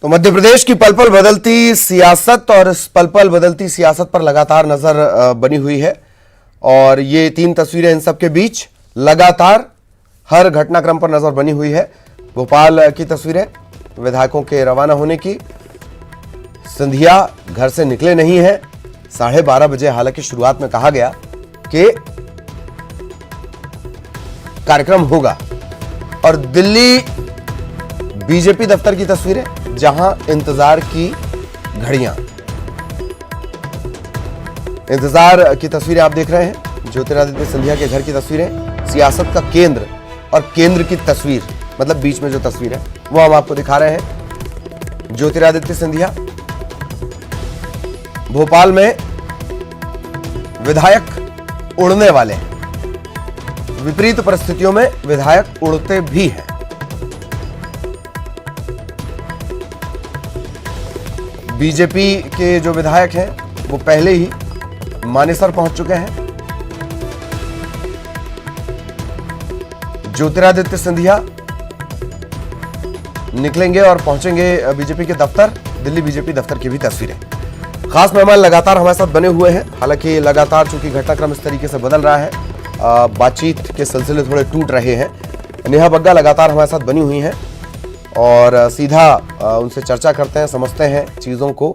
तो मध्य प्रदेश की पल पल बदलती सियासत और इस पल पल बदलती सियासत पर लगातार नजर बनी हुई है और ये 3 तस्वीरें इन सब के बीच लगातार हर घटनाक्रम पर नजर बनी हुई है। भोपाल की तस्वीरें विधायकों के रवाना होने की। सिंधिया घर से निकले नहीं हैं। 12:30 बजे हालांकि शुरुआत में कहा गया कि कार्यक्रम होगा। और दिल्ली बीजेपी दफ्तर की तस्वीरें जहां इंतजार की घड़ियां, इंतजार की तस्वीरें आप देख रहे हैं। ज्योतिरादित्य सिंधिया के घर की तस्वीरें, सियासत का केंद्र और केंद्र की तस्वीर, मतलब बीच में जो तस्वीर है वो हम आपको दिखा रहे हैं। ज्योतिरादित्य सिंधिया भोपाल में विधायक उड़ने वाले हैं। विपरीत परिस्थितियों में विधायक उड़ते भी हैं। बीजेपी के जो विधायक हैं वो पहले ही मानेसर पहुंच चुके हैं। ज्योतिरादित्य सिंधिया निकलेंगे और पहुंचेंगे बीजेपी के दफ्तर। दिल्ली बीजेपी दफ्तर की भी तस्वीरें। खास मेहमान लगातार हमारे साथ बने हुए हैं। हालांकि लगातार चूंकि घटनाक्रम इस तरीके से बदल रहा है, बातचीत के सिलसिले थोड़े टूट रहे हैं। नेहा बग्गा लगातार हमारे साथ बनी हुई हैं और सीधा उनसे चर्चा करते हैं, समझते हैं चीज़ों को।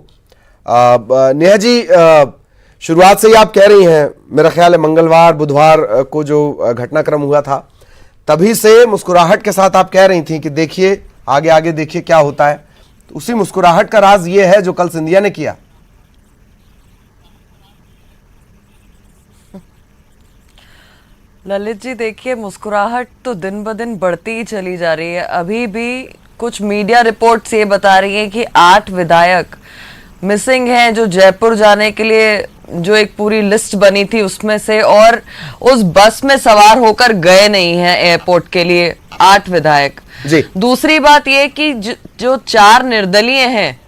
नेहा जी, शुरुआत से ही आप कह रही हैं, मेरा ख्याल है मंगलवार बुधवार को जो घटनाक्रम हुआ था तभी से मुस्कुराहट के साथ आप कह रही थी कि देखिए आगे आगे देखिए क्या होता है। तो उसी मुस्कुराहट का राज ये है जो कल सिंधिया ने किया। ललित जी, देखिए मुस्कुराहट तो दिन ब दिन बढ़ती ही चली जा रही है। अभी भी कुछ मीडिया रिपोर्ट्स ये बता रही हैं कि 8 विधायक मिसिंग हैं, जो जयपुर जाने के लिए जो एक पूरी लिस्ट बनी थी उसमें से, और उस बस में सवार होकर गए नहीं हैं एयरपोर्ट के लिए 8 विधायक जी। दूसरी बात ये कि जो 4 निर्दलीय हैं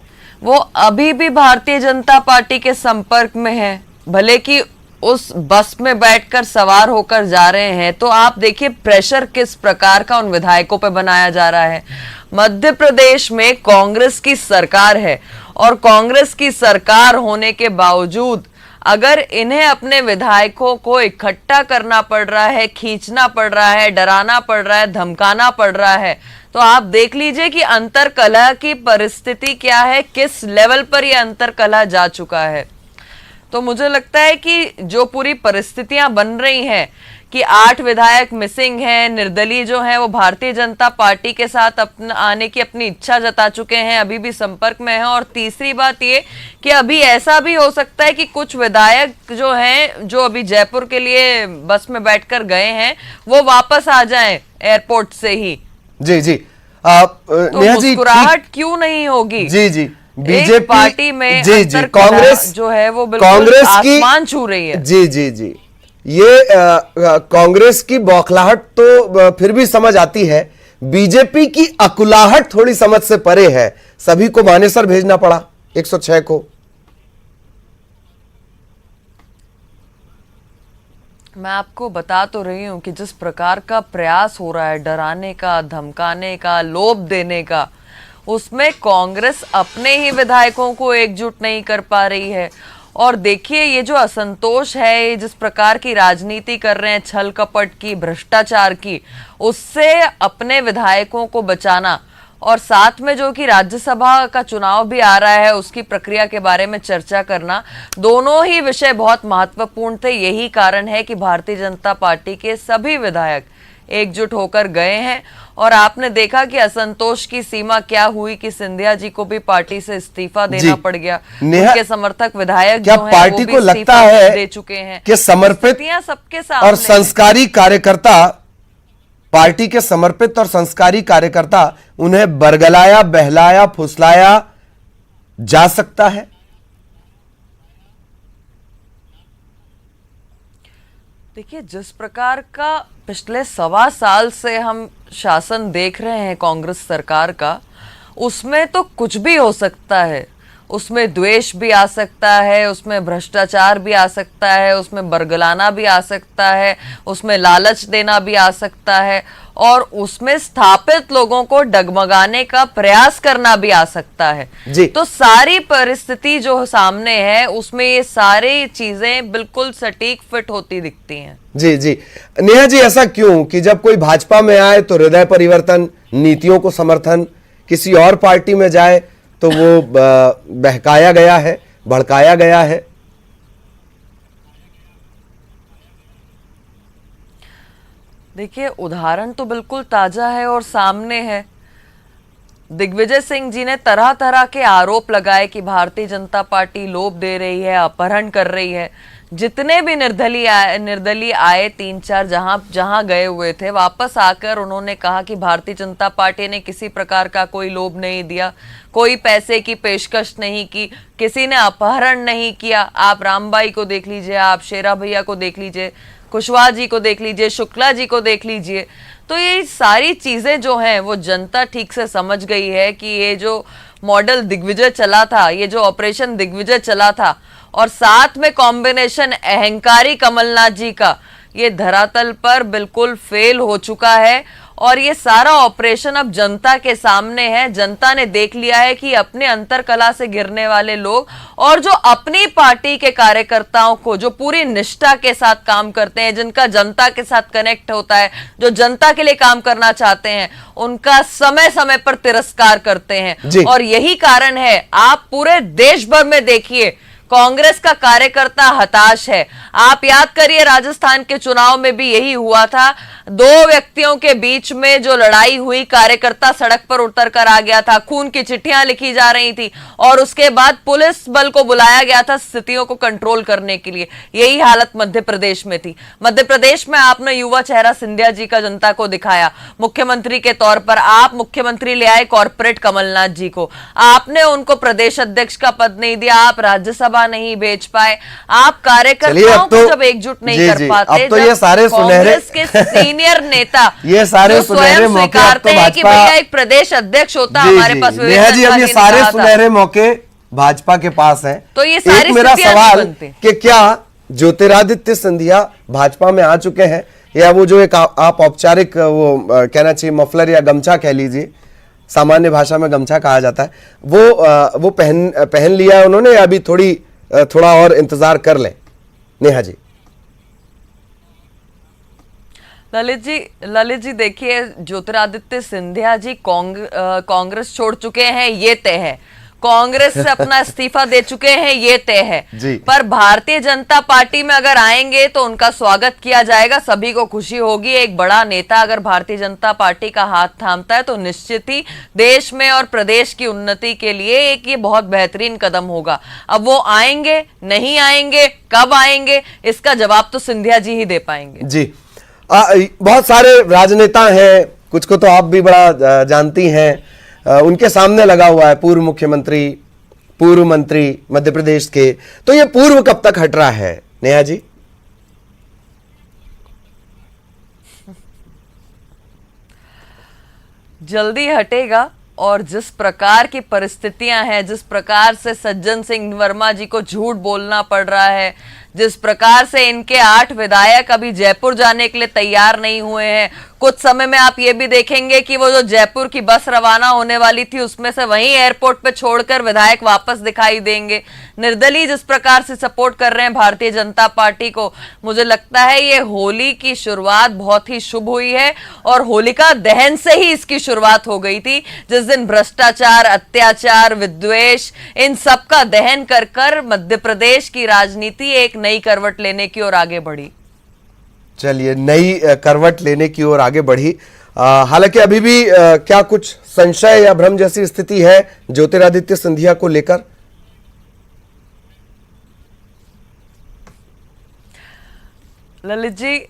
वो अभी भी भारतीय जनता पार्टी के संपर्क में हैं, भले कि उस बस में बैठकर सवार होकर जा रहे हैं। तो आप देखिए प्रेशर किस प्रकार का उन विधायकों पे बनाया जा रहा है। मध्य प्रदेश में कांग्रेस की सरकार है और कांग्रेस की सरकार होने के बावजूद अगर इन्हें अपने विधायकों को इकट्ठा करना पड़ रहा है, खींचना पड़ रहा है, डराना पड़ रहा है, धमकाना पड़ रहा है, तो आप देख लीजिए कि अंतरकलह की परिस्थिति क्या है, किस लेवल पर यह अंतरकलह जा चुका है। तो मुझे लगता है कि जो पूरी परिस्थितियां बन रही हैं कि 8 विधायक मिसिंग हैं, निर्दलीय जो हैं वो भारतीय जनता पार्टी के साथ आने की अपनी इच्छा जता चुके हैं, अभी भी संपर्क में हैं। और तीसरी बात ये कि अभी ऐसा भी हो सकता है कि कुछ विधायक जो हैं, जो अभी जयपुर के लिए बस में बैठकर गए हैं, वो वापस आ जाएं एयरपोर्ट से ही। जी जी। तो मुस्कुराहट क्यों नहीं होगी? जी जी। बीजेपी पार्टी में जी जी, कांग्रेस जो है वो बिल्कुल आसमान छू रही है। जी जी जी, ये कांग्रेस की बौखलाहट तो फिर भी समझ आती है, बीजेपी की अकुलाहट थोड़ी समझ से परे है। सभी को मानेसर भेजना पड़ा 106 को। मैं आपको बता तो रही हूं कि जिस प्रकार का प्रयास हो रहा है डराने का, धमकाने का, लोभ देने का, उसमें कांग्रेस अपने ही विधायकों को एकजुट नहीं कर पा रही है। और देखिए ये जो असंतोष है, ये जिस प्रकार की राजनीति कर रहे हैं, छल कपट की, भ्रष्टाचार की, उससे अपने विधायकों को बचाना और साथ में जो कि राज्यसभा का चुनाव भी आ रहा है उसकी प्रक्रिया के बारे में चर्चा करना, दोनों ही विषय बहुत महत्वपूर्ण थे। यही कारण है कि भारतीय जनता पार्टी के सभी विधायक एकजुट होकर गए हैं। और आपने देखा कि असंतोष की सीमा क्या हुई कि सिंधिया जी को भी पार्टी से इस्तीफा देना पड़ गया। उनके समर्थक विधायक क्या पार्टी को लगता है दे चुके हैं कि समर्पित सबके सामने और संस्कारी कार्यकर्ता, पार्टी के समर्पित और संस्कारी कार्यकर्ता, उन्हें बरगलाया, बहलाया, फुसलाया जा सकता है? देखिए जिस प्रकार का पिछले 1.25 साल से हम शासन देख रहे हैं कांग्रेस सरकार का, उसमें तो कुछ भी हो सकता है। उसमें द्वेष भी आ सकता है, उसमें भ्रष्टाचार भी आ सकता है, उसमें बरगलाना भी आ सकता है, उसमें लालच देना भी आ सकता है। और उसमें स्थापित लोगों को डगमगाने का प्रयास करना भी आ सकता है जी। तो सारी परिस्थिति जो सामने है उसमें ये सारी चीजें बिल्कुल सटीक फिट होती दिखती हैं। जी जी नेहा जी, ऐसा क्यों कि जब कोई भाजपा में आए तो हृदय परिवर्तन, नीतियों को समर्थन, किसी और पार्टी में जाए तो वो बहकाया गया है, भड़काया गया है? देखिए, उदाहरण तो बिल्कुल ताजा है और सामने है। दिग्विजय सिंह जी ने तरह तरह के आरोप लगाए कि भारतीय जनता पार्टी लोभ दे रही है, अपहरण कर रही है। जितने भी निर्दलीय आए 3-4 जहां गए हुए थे, वापस आकर उन्होंने कहा कि भारतीय जनता पार्टी ने किसी प्रकार का कोई लोभ नहीं दिया, कोई पैसे की पेशकश नहीं की, किसी ने अपहरण नहीं किया। आप रामबाई को देख लीजिए, आप शेरा भैया को देख लीजिए, कुशवाहा जी को देख लीजिए, शुक्ला जी को देख लीजिए। तो ये सारी चीजें जो हैं वो जनता ठीक से समझ गई है कि ये जो मॉडल दिग्विजय चला था, ये जो ऑपरेशन दिग्विजय चला था, और साथ में कॉम्बिनेशन अहंकारी कमलनाथ जी का, ये धरातल पर बिल्कुल फेल हो चुका है। और ये सारा ऑपरेशन अब जनता के सामने है। जनता ने देख लिया है कि अपने अंतरकला से गिरने वाले लोग और जो अपनी पार्टी के कार्यकर्ताओं को, जो पूरी निष्ठा के साथ काम करते हैं, जिनका जनता के साथ कनेक्ट होता है, जो जनता के लिए काम करना चाहते हैं, उनका समय समय पर तिरस्कार करते हैं। और यही कारण है, आप पूरे देश भर में देखिए, कांग्रेस का कार्यकर्ता हताश है। आप याद करिए, राजस्थान के चुनाव में भी यही हुआ था। 2 व्यक्तियों के बीच में जो लड़ाई हुई, कार्यकर्ता सड़क पर उतर कर आ गया था, खून की चिट्ठियां लिखी जा रही थी और उसके बाद पुलिस बल को बुलाया गया था स्थितियों को कंट्रोल करने के लिए। यही हालत मध्य प्रदेश में थी। मध्य प्रदेश में आपने युवा चेहरा सिंधिया जी का जनता को दिखाया मुख्यमंत्री के तौर पर। आप मुख्यमंत्री ले आए कॉर्पोरेट कमलनाथ जी को, आपने उनको प्रदेश अध्यक्ष का पद नहीं दिया, आप राज्यसभा नहीं भेज पाए, आप कार्यकर्ताओं को जब एकजुट नहीं कर पाते। अब तो ये सारे सुनहरे के सीनियर नेता ये सारे सुनहरे मौके स्वीकारते हैं कि भैया एक प्रदेश अध्यक्ष होता हमारे पास। नेहा जी, अब ये सारे सुनहरे मौके भाजपा के पास हैं। तो ये सारी मेरा सवाल कि क्या ज्योतिरादित्य सिंधिया भाजपा में आ चुके हैं, या वो जो एक आप औपचारिक वो कहना चाहिए मफलर या गमछा कह लीजिए, सामान्य भाषा में गमछा कहा जाता है, वो पहन लिया है उन्होंने, या अभी थोड़ा और इंतजार कर लें? नेहा जी। ललित जी देखिए, ज्योतिरादित्य सिंधिया जी कांग्रेस छोड़ चुके हैं, ये तय है। कांग्रेस से अपना इस्तीफा दे चुके हैं, ये तय है। पर भारतीय जनता पार्टी में अगर आएंगे तो उनका स्वागत किया जाएगा, सभी को खुशी होगी। एक बड़ा नेता अगर भारतीय जनता पार्टी का हाथ थामता है तो निश्चित ही देश में और प्रदेश की उन्नति के लिए एक ये बहुत बेहतरीन कदम होगा। अब वो आएंगे, नहीं आएंगे, कब आएंगे, इसका जवाब तो सिंधिया जी ही दे पाएंगे। जी, बहुत सारे राजनेता हैं, कुछ को तो आप भी बड़ा जानती हैं, उनके सामने लगा हुआ है पूर्व मुख्यमंत्री, पूर्व मंत्री मध्य प्रदेश के। तो ये पूर्व कब तक हट रहा है नेहा जी? जल्दी हटेगा। और जिस प्रकार की परिस्थितियां हैं, जिस प्रकार से सज्जन सिंह वर्मा जी को झूठ बोलना पड़ रहा है, जिस प्रकार से इनके 8 विधायक अभी जयपुर जाने के लिए तैयार नहीं हुए हैं, कुछ समय में आप ये भी देखेंगे कि वो जो जयपुर की बस रवाना होने वाली थी उसमें से वहीं एयरपोर्ट पे छोड़कर विधायक वापस दिखाई देंगे। निर्दलीय जिस प्रकार से सपोर्ट कर रहे हैं भारतीय जनता पार्टी को, मुझे लगता है ये होली की शुरुआत बहुत ही शुभ हुई है और होलिका दहन से ही इसकी शुरुआत हो गई थी, जिस दिन भ्रष्टाचार, अत्याचार, विद्वेष, इन सब का दहन कर कर मध्य प्रदेश की राजनीति एक नई करवट लेने की ओर आगे बढ़ी। चलिए, नई करवट लेने की ओर आगे बढ़ी। हालांकि अभी भी क्या कुछ संशय या भ्रम जैसी स्थिति है ज्योतिरादित्य सिंधिया को लेकर? ललित जी,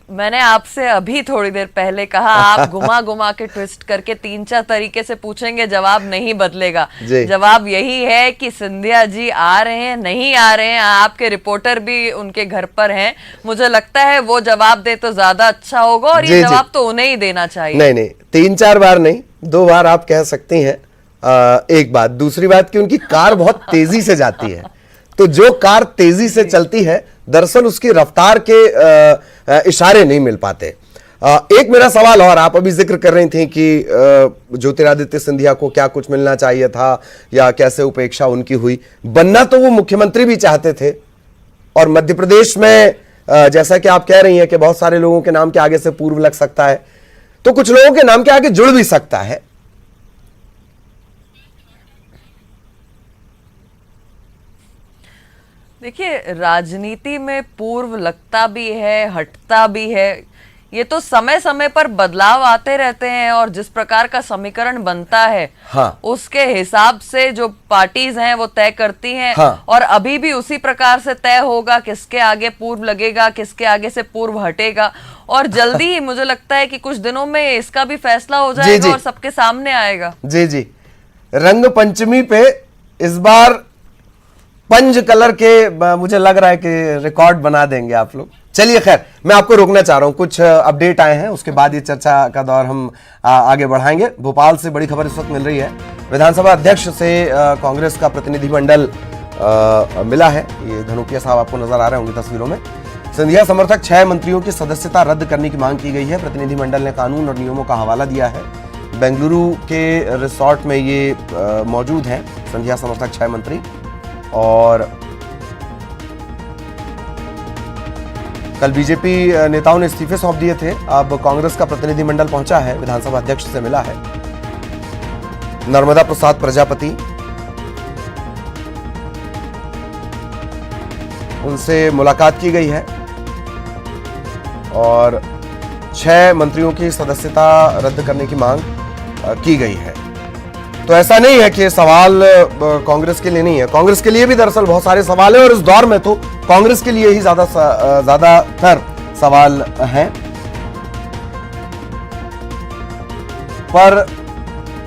मैंने आपसे अभी थोड़ी देर पहले कहा, आप घुमा घुमा के ट्विस्ट करके 3-4 तरीके से पूछेंगे, जवाब नहीं बदलेगा। जवाब यही है कि सिंधिया जी आ रहे हैं, नहीं आ रहे हैं, आपके रिपोर्टर भी उनके घर पर हैं। मुझे लगता है वो जवाब दे तो ज्यादा अच्छा होगा और ये जवाब तो उन्हें ही देना चाहिए। नहीं, 3-4 बार नहीं, 2 बार आप कह सकती हैं। एक बात, दूसरी बात कि उनकी कार बहुत तेजी से जाती है, तो जो कार तेजी से चलती है दरअसल उसकी रफ्तार के इशारे नहीं मिल पाते। एक मेरा सवाल, और आप अभी जिक्र कर रही थी कि ज्योतिरादित्य सिंधिया को क्या कुछ मिलना चाहिए था या कैसे उपेक्षा उनकी हुई। बनना तो वो मुख्यमंत्री भी चाहते थे, और मध्य प्रदेश में जैसा कि आप कह रही हैं कि बहुत सारे लोगों के नाम के आगे से पूर्व लग सकता है, तो कुछ लोगों के नाम के आगे जुड़ भी सकता है। देखिए, राजनीति में पूर्व लगता भी है, हटता भी है। ये तो समय समय पर बदलाव आते रहते हैं, और जिस प्रकार का समीकरण बनता है हाँ। उसके हिसाब से जो पार्टीज हैं वो तय करती हैं। हाँ। और अभी भी उसी प्रकार से तय होगा किसके आगे पूर्व लगेगा, किसके आगे से पूर्व हटेगा। और जल्दी ही मुझे लगता है कि कुछ दिनों में इसका भी फैसला हो जाएगा और सबके सामने आएगा। जी जी, रंग पंचमी पे इस बार पंज कलर के मुझे लग रहा है कि रिकॉर्ड बना देंगे आप लोग। चलिए खैर, मैं आपको रोकना चाह रहा हूं, कुछ अपडेट आए हैं, उसके बाद ये चर्चा का दौर हम आगे बढ़ाएंगे। भोपाल से बड़ी खबर इस वक्त मिल रही है। विधानसभा अध्यक्ष से कांग्रेस का प्रतिनिधिमंडल मिला है। ये धनोपिया साहब आपको नजर आ रहे होंगे तस्वीरों में। सिंधिया समर्थक 6 मंत्रियों की सदस्यता रद्द करने की मांग की गई है। प्रतिनिधिमंडल ने कानून और नियमों का हवाला दिया है। बेंगलुरु के रिसोर्ट में ये मौजूद हैं सिंधिया समर्थक 6 मंत्री, और कल बीजेपी नेताओं ने इस्तीफे सौंप दिए थे। अब कांग्रेस का प्रतिनिधिमंडल पहुंचा है, विधानसभा अध्यक्ष से मिला है। नर्मदा प्रसाद प्रजापति, उनसे मुलाकात की गई है और 6 मंत्रियों की सदस्यता रद्द करने की मांग की गई है। तो ऐसा नहीं है कि सवाल कांग्रेस के लिए नहीं है, कांग्रेस के लिए भी दरअसल बहुत सारे सवाल हैं, और इस दौर में तो कांग्रेस के लिए ही ज्यादातर सवाल हैं। पर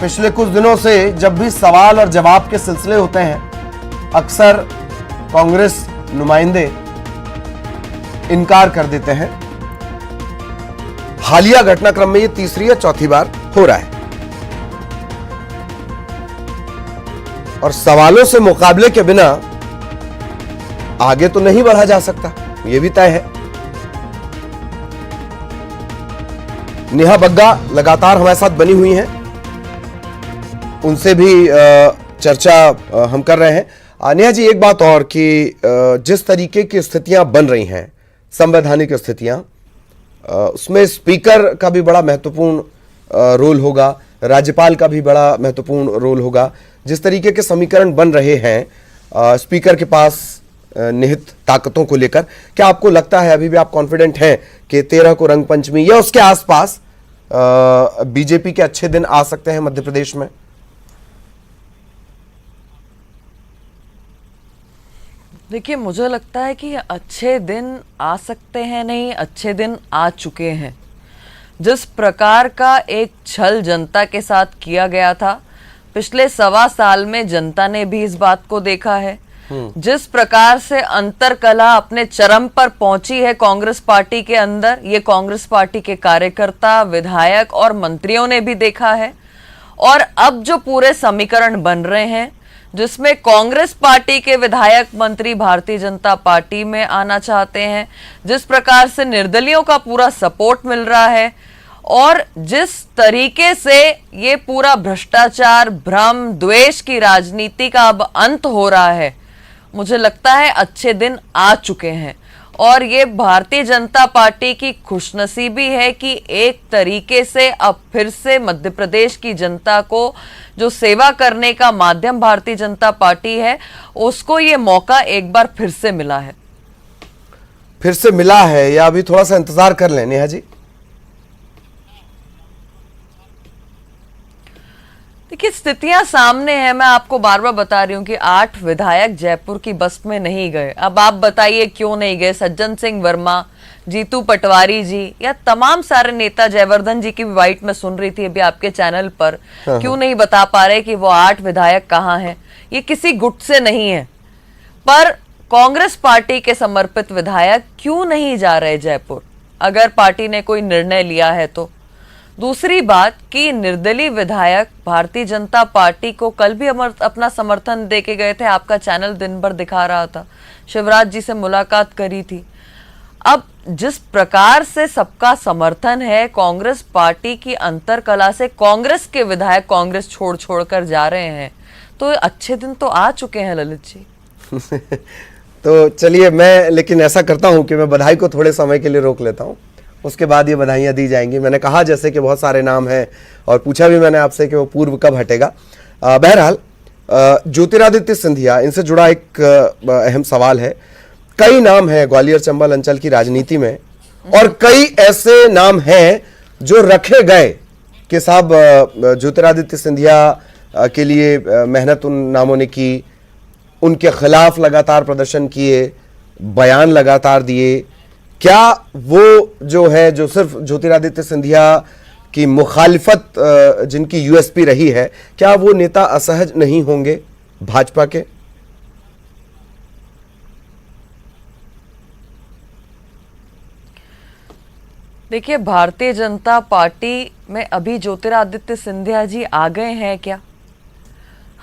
पिछले कुछ दिनों से जब भी सवाल और जवाब के सिलसिले होते हैं, अक्सर कांग्रेस नुमाइंदे इनकार कर देते हैं। हालिया घटनाक्रम में ये तीसरी या चौथी बार हो रहा है, और सवालों से मुकाबले के बिना आगे तो नहीं बढ़ा जा सकता, यह भी तय है। नेहा बग्गा लगातार हमारे साथ बनी हुई हैं, उनसे भी चर्चा हम कर रहे हैं। नेहा जी, एक बात और कि जिस तरीके की स्थितियां बन रही हैं, संवैधानिक स्थितियां, उसमें स्पीकर का भी बड़ा महत्वपूर्ण रोल होगा, राज्यपाल का भी बड़ा महत्वपूर्ण रोल होगा। जिस तरीके के समीकरण बन रहे हैं स्पीकर के पास निहित ताकतों को लेकर, क्या आपको लगता है, अभी भी आप कॉन्फिडेंट हैं कि 13 को रंग पंचमी या उसके आसपास बीजेपी के अच्छे दिन आ सकते हैं मध्य प्रदेश में? देखिए, मुझे लगता है कि अच्छे दिन आ सकते हैं, नहीं, अच्छे दिन आ चुके हैं। जिस प्रकार का एक छल जनता के साथ किया गया था, पिछले 1.25 साल में जनता ने भी इस बात को देखा है। जिस प्रकार से अंतरकलह अपने चरम पर पहुंची है कांग्रेस पार्टी के अंदर, ये कांग्रेस पार्टी के कार्यकर्ता, विधायक और मंत्रियों ने भी देखा है। और अब जो पूरे समीकरण बन रहे हैं, जिसमें कांग्रेस पार्टी के विधायक मंत्री भारतीय जनता पार्टी में आना चाहते हैं, जिस प्रकार से निर्दलियों का पूरा सपोर्ट मिल रहा है, और जिस तरीके से ये पूरा भ्रष्टाचार, भ्रम, द्वेष की राजनीति का अब अंत हो रहा है, मुझे लगता है अच्छे दिन आ चुके हैं। और ये भारतीय जनता पार्टी की खुशनसीबी है कि एक तरीके से अब फिर से मध्य प्रदेश की जनता को जो सेवा करने का माध्यम भारतीय जनता पार्टी है, उसको ये मौका एक बार फिर से मिला है। फिर से मिला है या अभी थोड़ा सा इंतजार कर लें नेहा जी? देखिए, स्थितियां सामने हैं। मैं आपको बार बार बता रही हूं कि 8 विधायक जयपुर की बस में नहीं गए। अब आप बताइए क्यों नहीं गए? सज्जन सिंह वर्मा, जीतू पटवारी जी या तमाम सारे नेता, जयवर्धन जी की भी वाइट में सुन रही थी अभी आपके चैनल पर, क्यों नहीं बता पा रहे कि वो 8 विधायक कहाँ हैं? ये किसी गुट से नहीं है, पर कांग्रेस पार्टी के समर्पित विधायक क्यों नहीं जा रहे जयपुर, अगर पार्टी ने कोई निर्णय लिया है तो। दूसरी बात कि निर्दलीय विधायक भारतीय जनता पार्टी को कल भी अपना समर्थन देके गए थे, आपका चैनल दिन भर दिखा रहा था, शिवराज जी से मुलाकात करी थी। अब जिस प्रकार से सबका समर्थन है कांग्रेस पार्टी की अंतरकला से, कांग्रेस के विधायक कांग्रेस छोड़ छोड़ कर जा रहे हैं, तो अच्छे दिन तो आ चुके हैं ललित जी। तो चलिए, मैं लेकिन ऐसा करता हूं कि मैं बधाई को थोड़े समय के लिए रोक लेता हूं, उसके बाद ये बधाइयां दी जाएंगी। मैंने कहा जैसे कि बहुत सारे नाम हैं और पूछा भी मैंने आपसे कि वो पूर्व कब हटेगा। बहरहाल ज्योतिरादित्य सिंधिया, इनसे जुड़ा एक अहम सवाल है। कई नाम हैं ग्वालियर चंबल अंचल की राजनीति में, और कई ऐसे नाम हैं जो रखे गए कि साहब ज्योतिरादित्य सिंधिया के लिए मेहनत उन नामों ने की, उनके खिलाफ लगातार प्रदर्शन किए, बयान लगातार दिए। क्या वो जो है, जो सिर्फ ज्योतिरादित्य सिंधिया की मुखालिफत जिनकी यूएसपी रही है, क्या वो नेता असहज नहीं होंगे भाजपा के? देखिए, भारतीय जनता पार्टी में अभी ज्योतिरादित्य सिंधिया जी आ गए हैं क्या?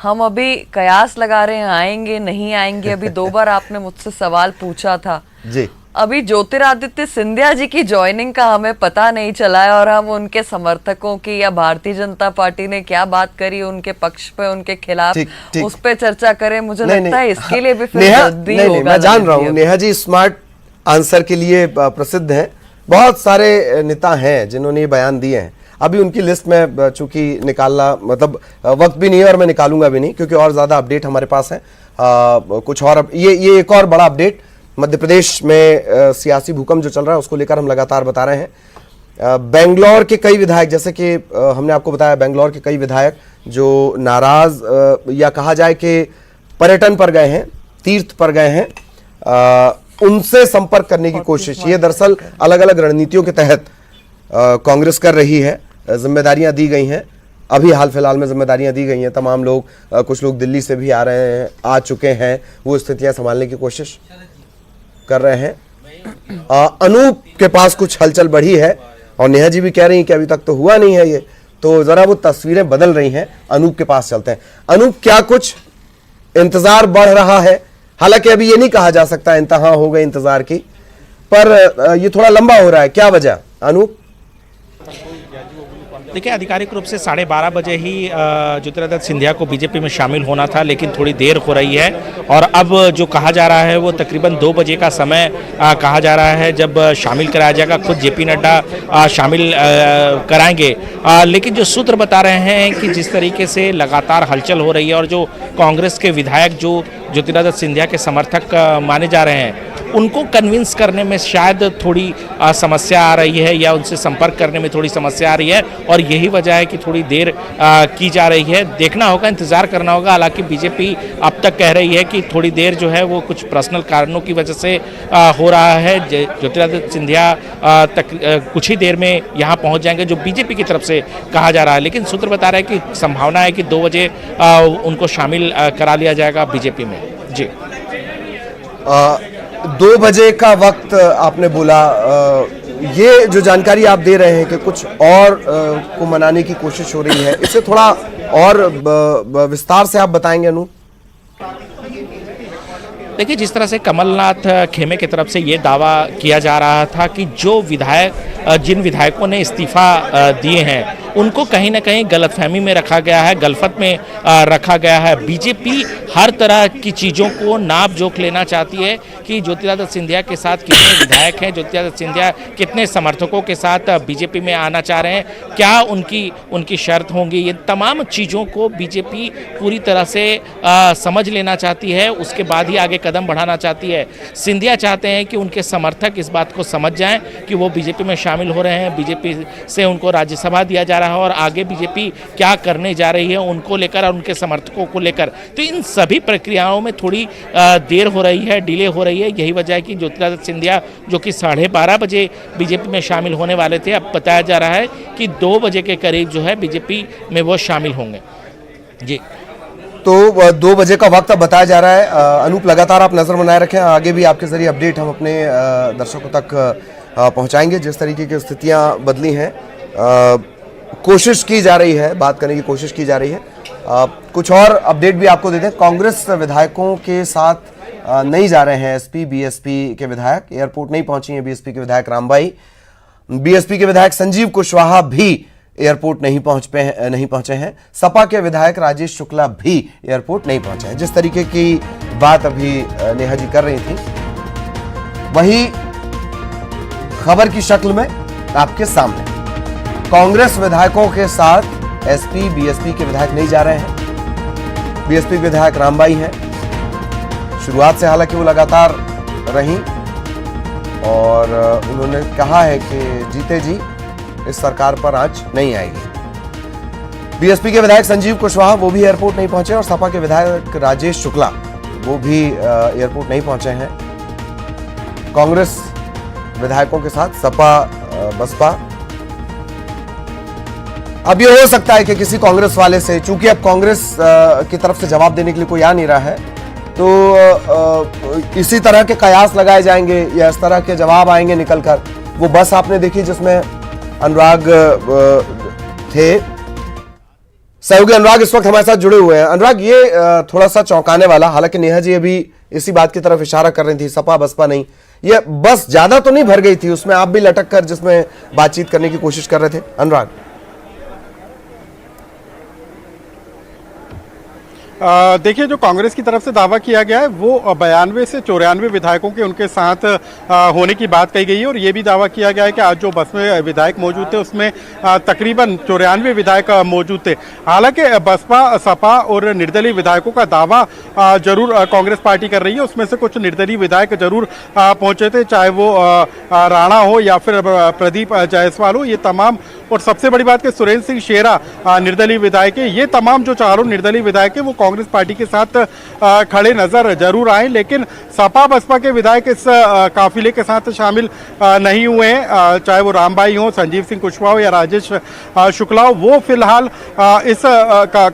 हम अभी कयास लगा रहे हैं आएंगे नहीं आएंगे। अभी 2 बार आपने मुझसे सवाल पूछा था जी। अभी ज्योतिरादित्य सिंधिया जी की ज्वाइनिंग का हमें पता नहीं चला है, और हम उनके समर्थकों की या भारतीय जनता पार्टी ने क्या बात करी उनके पक्ष पे उनके खिलाफ, उस पे चर्चा करें। मुझे लगता है इसके लिए भी फिर जल्दी होगा। मैं जान रहा हूँ नेहा जी स्मार्ट आंसर के लिए प्रसिद्ध हैं। बहुत सारे नेता हैं जिन्होंने ये बयान दिए हैं। अभी उनकी लिस्ट में चूंकि निकालना मतलब वक्त भी नहीं है और मैं निकालूंगा भी नहीं, क्योंकि और ज्यादा अपडेट हमारे पास है। कुछ और ये एक और बड़ा अपडेट मध्य प्रदेश में सियासी भूकंप जो चल रहा है उसको लेकर हम लगातार बता रहे हैं। बेंगलोर के कई विधायक, जैसे कि हमने आपको बताया, बेंगलोर के कई विधायक जो नाराज या कहा जाए कि पर्यटन पर गए हैं, तीर्थ पर गए हैं, उनसे संपर्क करने की कोशिश, ये दरअसल अलग अलग रणनीतियों के तहत कांग्रेस कर रही है। जिम्मेदारियां दी गई हैं, अभी हाल फिलहाल में जिम्मेदारियां दी गई हैं। तमाम लोग, कुछ लोग दिल्ली से भी आ रहे हैं, आ चुके हैं, वो स्थितियां संभालने की कोशिश कर रहे हैं। अनूप के पास कुछ हलचल बढ़ी है और नेहा जी भी कह रही हैं कि अभी तक तो हुआ नहीं है ये, तो जरा वो तस्वीरें बदल रही हैं। अनूप के पास चलते हैं। अनूप, क्या कुछ इंतजार बढ़ रहा है? हालांकि अभी ये नहीं कहा जा सकता इंतहा हो गई इंतजार की, पर ये थोड़ा लंबा हो रहा है, क्या वजह अनूप? देखिए, आधिकारिक रूप से 12:30 बजे ही ज्योतिरादित्य सिंधिया को बीजेपी में शामिल होना था, लेकिन थोड़ी देर हो रही है। और अब जो कहा जा रहा है वो तकरीबन 2 बजे का समय कहा जा रहा है जब शामिल कराया जाएगा। खुद जेपी नड्डा शामिल कराएंगे। लेकिन जो सूत्र बता रहे हैं कि जिस तरीके से लगातार हलचल हो रही है और जो कांग्रेस के विधायक जो ज्योतिरादित्य सिंधिया के समर्थक माने जा रहे हैं, उनको कन्विंस करने में शायद थोड़ी समस्या आ रही है, या उनसे संपर्क करने में थोड़ी समस्या आ रही है, और यही वजह है कि थोड़ी देर की जा रही है। देखना होगा, इंतजार करना होगा। हालांकि बीजेपी अब तक कह रही है कि थोड़ी देर जो है वो कुछ पर्सनल कारणों की वजह से हो रहा है। ज्योतिरादित्य सिंधिया कुछ ही देर में यहाँ पहुँच जाएंगे, जो बीजेपी की तरफ से कहा जा रहा है। लेकिन सूत्र बता रहे हैं कि संभावना है कि 2 बजे उनको शामिल करा लिया जाएगा बीजेपी में। जी, 2 बजे का वक्त आपने बोला। ये जो जानकारी आप दे रहे हैं कि कुछ और को मनाने की कोशिश हो रही है, इसे थोड़ा और विस्तार से आप बताएंगे अनु? देखिए, जिस तरह से कमलनाथ खेमे की तरफ से ये दावा किया जा रहा था कि जो जिन विधायकों ने इस्तीफा दिए हैं उनको कहीं ना कहीं गलतफहमी में रखा गया है, गलफत में रखा गया है। बीजेपी हर तरह की चीज़ों को नाप जोख लेना चाहती है कि ज्योतिरादित्य सिंधिया के साथ कितने विधायक हैं, ज्योतिरादित्य सिंधिया कितने समर्थकों के साथ बीजेपी में आना चाह रहे हैं, क्या उनकी शर्त होंगी। ये तमाम चीज़ों को बीजेपी पूरी तरह से समझ लेना चाहती है, उसके बाद ही आगे कदम बढ़ाना चाहती है। सिंधिया चाहते हैं कि उनके समर्थक इस बात को समझ जाएं कि वो बीजेपी में शामिल हो रहे हैं, बीजेपी से उनको राज्यसभा दिया जा रहा है, और आगे बीजेपी क्या करने जा रही है उनको लेकर और उनके समर्थकों को लेकर। तो इन सभी प्रक्रियाओं में थोड़ी देर हो रही है, डिले हो रही है। यही वजह है कि ज्योतिरादित्य सिंधिया जो कि 12:30 बजे बीजेपी में शामिल होने वाले थे, अब बताया जा रहा है कि 2 बजे के करीब जो है बीजेपी में वो शामिल होंगे। जी, तो 2 बजे का वक्त अब बताया जा रहा है। अनूप, लगातार आप नजर बनाए रखें, आगे भी आपके जरिए अपडेट हम अपने दर्शकों तक पहुंचाएंगे। जिस तरीके की स्थितियां बदली हैं, कोशिश की जा रही है, बात करने की कोशिश की जा रही है। कुछ और अपडेट भी आपको देते हैं। कांग्रेस विधायकों के साथ नहीं जा रहे हैं एसपी बीएसपी के विधायक, एयरपोर्ट नहीं पहुंची हैं बीएसपी के विधायक रामबाई, बीएसपी के विधायक संजीव कुशवाहा भी एयरपोर्ट नहीं पहुंचे हैं, सपा के विधायक राजेश शुक्ला भी एयरपोर्ट नहीं पहुंचे हैं। जिस तरीके की बात अभी नेहा जी कर रही थी, वही खबर की शक्ल में आपके सामने कांग्रेस विधायकों के साथ एसपी बीएसपी के विधायक नहीं जा रहे हैं। बीएसपी विधायक रामबाई हैं, शुरुआत से हालांकि वो लगातार रहीं और उन्होंने कहा है कि जीते जी इस सरकार पर आंच नहीं आएगी। बीएसपी के विधायक संजीव कुशवाहा वो भी एयरपोर्ट नहीं पहुंचे और सपा के विधायक राजेश शुक्ला वो भी एयरपोर्ट नहीं पहुंचे हैं। कांग्रेस विधायकों के साथ सपा बसपा, अब ये हो सकता है कि किसी कांग्रेस वाले से, चूंकि अब कांग्रेस की तरफ से जवाब देने के लिए कोई आ नहीं रहा है, तो इसी तरह के कयास लगाए जाएंगे या इस तरह के जवाब आएंगे निकलकर। वो बस आपने देखी जिसमें अनुराग थे, सहयोगी अनुराग इस वक्त हमारे साथ जुड़े हुए हैं। अनुराग, ये थोड़ा सा चौंकाने वाला, हालांकि नेहा जी अभी इसी बात की तरफ इशारा कर रही थी, सपा बसपा नहीं, ये बस ज्यादा तो नहीं भर गई थी, उसमें आप भी लटक कर जिसमें बातचीत करने की कोशिश कर रहे थे अनुराग? देखिए, जो कांग्रेस की तरफ से दावा किया गया है वो 92 से 94 विधायकों के उनके साथ होने की बात कही गई है और ये भी दावा किया गया है कि आज जो बस में विधायक मौजूद थे उसमें तकरीबन 94 विधायक मौजूद थे। हालांकि बसपा, सपा और निर्दलीय विधायकों का दावा जरूर कांग्रेस पार्टी कर रही है, उसमें से कुछ निर्दलीय विधायक जरूर पहुंचे थे, चाहे वो राणा हो या फिर प्रदीप जायसवाल हो, ये तमाम, और सबसे बड़ी बात कि सुरेंद्र सिंह शेरा निर्दलीय विधायक है, ये तमाम जो चारों निर्दलीय विधायक है वो कांग्रेस पार्टी के साथ खड़े नजर जरूर आए। लेकिन सपा बसपा के विधायक इस काफिले के साथ शामिल नहीं हुए हैं, चाहे वो रामबाई हो, संजीव सिंह कुशवाहा हो या राजेश शुक्ला हो, वो फिलहाल इस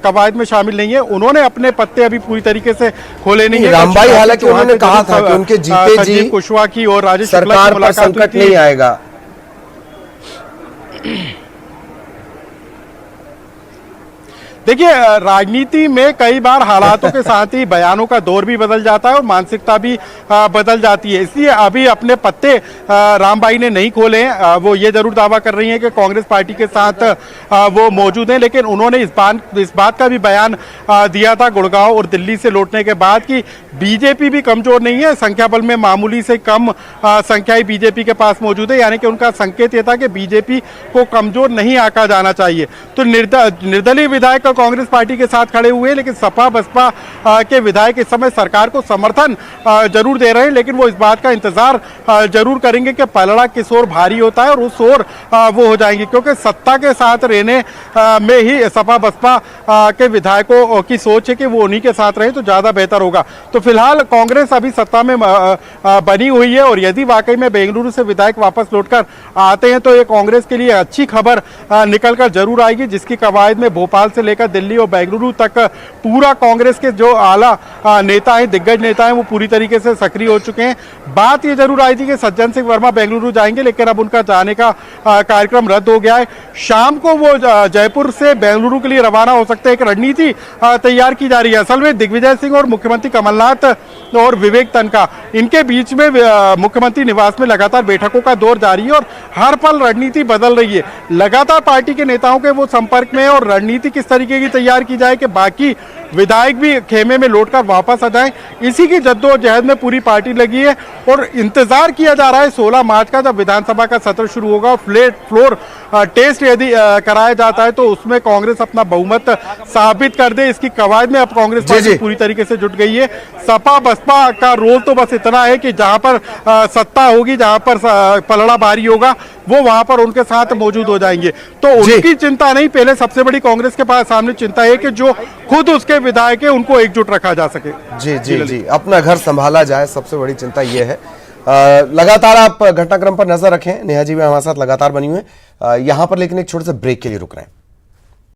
कवायद में शामिल नहीं है। उन्होंने अपने पत्ते अभी पूरी तरीके से खोले नहीं है। रामबाई हालांकि उन्होंने कहा था कि उनके जीते जी संजीव कुशवाहा की और राजेश शुक्ला सरकार पर संकट नहीं आएगा। देखिए, राजनीति में कई बार हालातों के साथ ही बयानों का दौर भी बदल जाता है और मानसिकता भी बदल जाती है, इसलिए अभी अपने पत्ते रामबाई ने नहीं खोले हैं। वो ये जरूर दावा कर रही हैं कि कांग्रेस पार्टी के साथ वो मौजूद हैं, लेकिन उन्होंने इस बात का भी बयान दिया था गुड़गांव और दिल्ली से लौटने के बाद कि बीजेपी भी कमजोर नहीं है, संख्या बल में मामूली से कम संख्या ही बीजेपी के पास मौजूद है, यानी कि उनका संकेत यह था कि बीजेपी को कमजोर नहीं आंका जाना चाहिए। तो निर्दलीय विधायक कांग्रेस पार्टी के साथ खड़े हुए, लेकिन सपा बसपा के विधायक इस समय सरकार को समर्थन जरूर दे रहे हैं, लेकिन वो इस बात का इंतजार जरूर करेंगे कि पलड़ा किस ओर भारी होता है और उस ओर वो हो जाएंगे, क्योंकि सत्ता के साथ रहने में ही सपा बसपा के विधायकों की सोच है कि वो उन्हीं के साथ रहे तो ज्यादा बेहतर होगा। तो फिलहाल कांग्रेस अभी सत्ता में बनी हुई है और यदि वाकई में बेंगलुरु से विधायक वापस लौटकर आते हैं तो ये कांग्रेस के लिए अच्छी खबर निकलकर जरूर आएगी, जिसकी कवायद में भोपाल से लेकर दिल्ली और बेंगलुरु तक पूरा कांग्रेस के जो आला नेता हैं, दिग्गज नेता हैं, वो पूरी तरीके से सक्रिय हो चुके हैं। बात ये जरूर आई थी कि सज्जन सिंह वर्मा बेंगलुरु जाएंगे, लेकिन अब उनका जाने का कार्यक्रम रद्द हो गया है। शाम को वो जयपुर से बेंगलुरु के लिए रवाना हो सकते हैं। एक रणनीति तैयार की जा रही है। असल में दिग्विजय सिंह और मुख्यमंत्री कमलनाथ और विवेक तनखा, इनके बीच में मुख्यमंत्री निवास में लगातार बैठकों का दौर जारी है और हर पल रणनीति बदल रही है। लगातार पार्टी के नेताओं के वो संपर्क में और रणनीति किस तरीके की तैयार की जाए कि बाकी विधायक भी खेमे में लौटकर वापस आ जाएं, इसी की जद्दोजहद में पूरी पार्टी लगी है और इंतजार किया जा रहा है 16 मार्च का, जब विधानसभा का सत्र शुरू होगा। फ्लोर टेस्ट यदि कराया जाता है तो उसमें कांग्रेस अपना बहुमत साबित कर दे, इसकी कवायद में अब कांग्रेस पार्टी पूरी तरीके से जुट गई है। सपा बसपा का रोल तो बस इतना है कि जहां पर सत्ता होगी, जहां पर पलड़ा भारी होगा, वो वहां पर उनके साथ मौजूद हो जाएंगे। तो उनकी चिंता नहीं, पहले सबसे बड़ी कांग्रेस के पास सामने चिंता है कि जो खुद उसके विधायक है उनको एकजुट रखा जा सके। जी जी जी, अपना घर संभाला जाए, सबसे बड़ी चिंता ये है। लगातार आप घटनाक्रम पर नजर रखें, नेहा जी भी हमारे साथ लगातार बनी हुई है यहाँ पर, लेकिन एक छोटे से ब्रेक के लिए रुक रहे हैं।